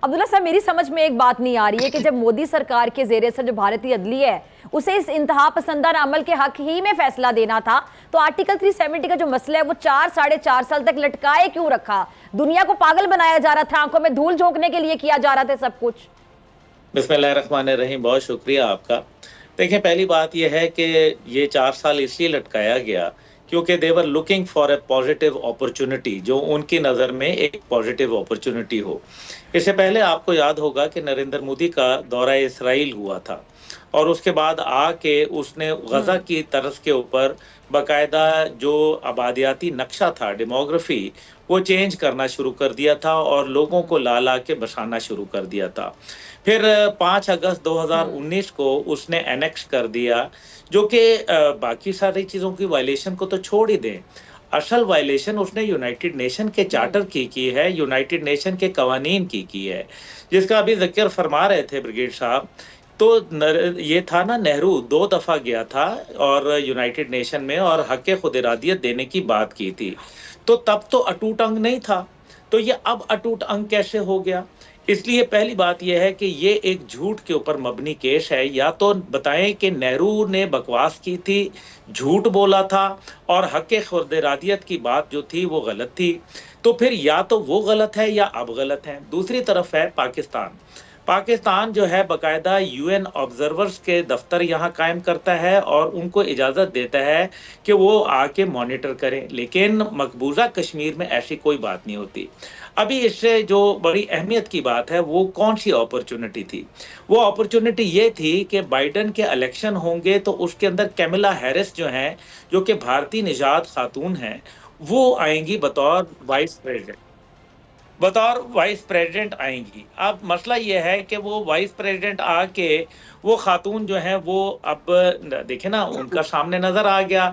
عبداللہ صاحب میری سمجھ میں ایک بات نہیں آ رہی ہے کہ جب مودی سرکار کے زیر اثر جو بھارتی عدلیہ ہے اسے اس انتہا پسندانہ عمل کے حق ہی میں فیصلہ دینا تھا تو آرٹیکل 370 کا جو مسئلہ ہے وہ 4-4.5 سال تک لٹکائے کیوں رکھا؟ دنیا کو پاگل بنایا جا رہا تھا، آنکھوں میں دھول جھونکنے کے لیے کیا جا رہا تھا سب کچھ۔ بسم اللہ الرحمن الرحیم، بہت شکریہ آپ کا۔ دیکھیں، پہلی بات یہ ہے کہ یہ 4 سال اس لیے لٹکایا گیا کیونکہ they were looking for a positive opportunity، جو ان کی نظر میں ایک positive opportunity ہو۔ اس سے پہلے آپ کو یاد ہوگا کہ نریندر مودی کا دورہ اسرائیل ہوا تھا اور اس کے بعد آ کے اس نے غزہ کی طرز کے اوپر باقاعدہ جو آبادیاتی نقشہ تھا، ڈیموگرافی، وہ چینج کرنا شروع کر دیا تھا اور لوگوں کو لا لا کے بسانا شروع کر دیا تھا۔ پھر 5 اگست 2019 کو اس نے اینیکس کر دیا، جو کہ باقی ساری چیزوں کی وائلیشن کو تو چھوڑ ہی دیں، اصل وائلیشن اس نے یونائٹڈ نیشن کے چارٹر کی ہے، یونائٹڈ نیشن کے قوانین کی ہے، جس کا ابھی ذکر فرما رہے تھے بریگیڈ صاحب۔ تو یہ تھا نا، نہرو 2 دفعہ گیا تھا اور یونائٹڈ نیشن میں اور حق خود ارادیت دینے کی بات کی تھی، تو تب تو اٹوٹ انگ نہیں تھا، تو یہ اب اٹوٹ انگ کیسے ہو گیا؟ اس لیے پہلی بات یہ ہے کہ یہ ایک جھوٹ کے اوپر مبنی کیس ہے۔ یا تو بتائیں کہ نہرو نے بکواس کی تھی، جھوٹ بولا تھا اور حق خود ارادیت کی بات جو تھی وہ غلط تھی، تو پھر یا تو وہ غلط ہے یا اب غلط ہے۔ دوسری طرف ہے پاکستان جو ہے باقاعدہ یو این آبزرورز کے دفتر یہاں قائم کرتا ہے اور ان کو اجازت دیتا ہے کہ وہ آ کے مانیٹر کریں، لیکن مقبوضہ کشمیر میں ایسی کوئی بات نہیں ہوتی۔ ابھی اس سے جو بڑی اہمیت کی بات ہے وہ کون سی اپرچونٹی تھی؟ وہ اپرچونٹی یہ تھی کہ بائیڈن کے الیکشن ہوں گے تو اس کے اندر کیملا ہیرس جو ہیں، جو کہ بھارتی نژاد خاتون ہیں، وہ آئیں گی بطور وائس پریزیڈنٹ آئیں گی۔ اب مسئلہ یہ ہے کہ وہ وائس پریزیڈنٹ آ کے وہ خاتون جو ہیں وہ اب دیکھیں نا، ان کا سامنے نظر آ گیا۔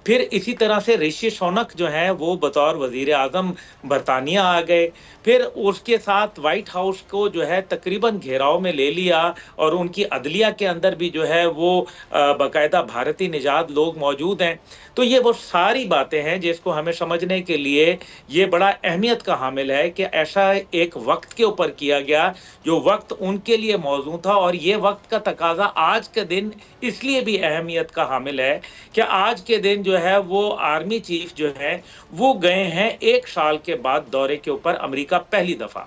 پھر اسی طرح سے رشی سونک جو ہیں وہ بطور وزیر اعظم برطانیہ آ گئے، پھر اس کے ساتھ وائٹ ہاؤس کو جو ہے تقریباً گھیراؤ میں لے لیا اور ان کی عدلیہ کے اندر بھی جو ہے وہ باقاعدہ بھارتی نژاد لوگ موجود ہیں۔ تو یہ وہ ساری باتیں ہیں جس کو ہمیں سمجھنے کے لیے یہ بڑا اہمیت کا حامل ہے کہ ایسا ایک وقت کے اوپر کیا گیا جو وقت ان کے لیے موزوں تھا، اور یہ وقت کا تقاضا آج کے دن اس لیے بھی اہمیت کا حامل ہے کہ آج کے دن جو ہے وہ آرمی چیف جو ہے وہ گئے ہیں 1 سال کے بعد دورے کے اوپر امریکہ پہلی دفعہ،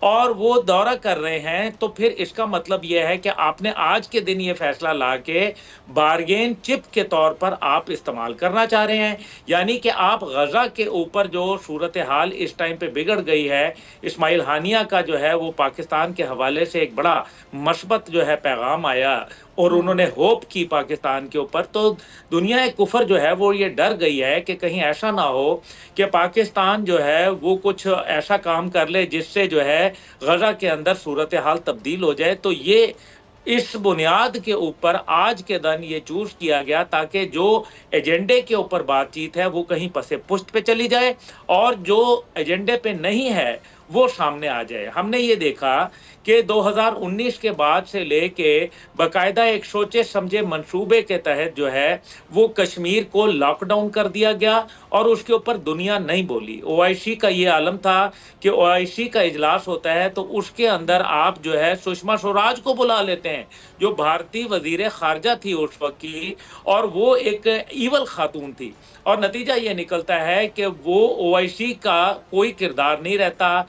اور وہ دورہ کر رہے ہیں، تو پھر اس کا مطلب یہ ہے کہ آپ نے آج کے دن یہ فیصلہ لا کے بارگین چپ کے طور پر آپ استعمال کرنا چاہ رہے ہیں، یعنی کہ آپ غزہ کے اوپر جو صورتحال اس ٹائم پہ بگڑ گئی ہے، اسماعیل ہانیہ کا جو ہے وہ پاکستان کے حوالے سے ایک بڑا مثبت جو ہے پیغام آیا اور انہوں نے ہوپ کی پاکستان کے اوپر، تو دنیا کفر جو ہے وہ یہ ڈر گئی ہے کہ کہیں ایسا نہ ہو کہ پاکستان جو ہے وہ کچھ ایسا کام کر لے جس سے جو ہے غزہ کے اندر صورتحال تبدیل ہو جائے۔ تو یہ اس بنیاد کے اوپر آج کے دن یہ چوز کیا گیا تاکہ جو ایجنڈے کے اوپر بات چیت ہے وہ کہیں پس پشت پہ چلی جائے اور جو ایجنڈے پہ نہیں ہے وہ سامنے آ جائے۔ ہم نے یہ دیکھا کہ 2019 کے بعد سے لے کے باقاعدہ ایک سوچے سمجھے منصوبے کے تحت جو ہے وہ کشمیر کو لاک ڈاؤن کر دیا گیا اور اس کے اوپر دنیا نہیں بولی۔ OIC کا یہ عالم تھا کہ OIC کا اجلاس ہوتا ہے تو اس کے اندر آپ جو ہے سشما سوراج کو بلا لیتے ہیں، جو بھارتی وزیر خارجہ تھی اس وقت کی، اور وہ ایک ایول خاتون تھی، اور نتیجہ یہ نکلتا ہے کہ وہ OIC کا کوئی کردار نہیں رہتا،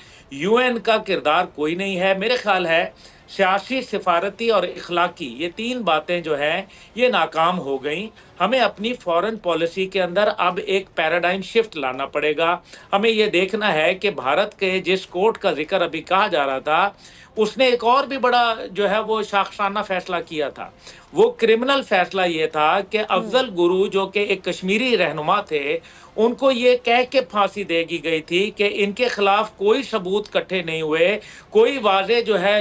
UN کا کردار کوئی نہیں ہے۔ میرے خیال ہے سیاسی، سفارتی اور اخلاقی یہ 3 باتیں جو ہیں یہ ناکام ہو گئیں۔ ہمیں اپنی فورن پالیسی کے اندر اب ایک پیراڈائم شفٹ لانا پڑے گا۔ ہمیں یہ دیکھنا ہے کہ بھارت کے جس کورٹ کا ذکر ابھی کہا جا رہا تھا، اس نے ایک اور بھی بڑا جو ہے وہ شاخسانہ فیصلہ کیا تھا۔ وہ کرمنل فیصلہ یہ تھا کہ افضل گرو جو کہ ایک کشمیری رہنما تھے، ان کو یہ کہہ کے پھانسی دے گئی تھی کہ ان کے خلاف کوئی ثبوت کٹھے نہیں ہوئے، کوئی واضح جو ہے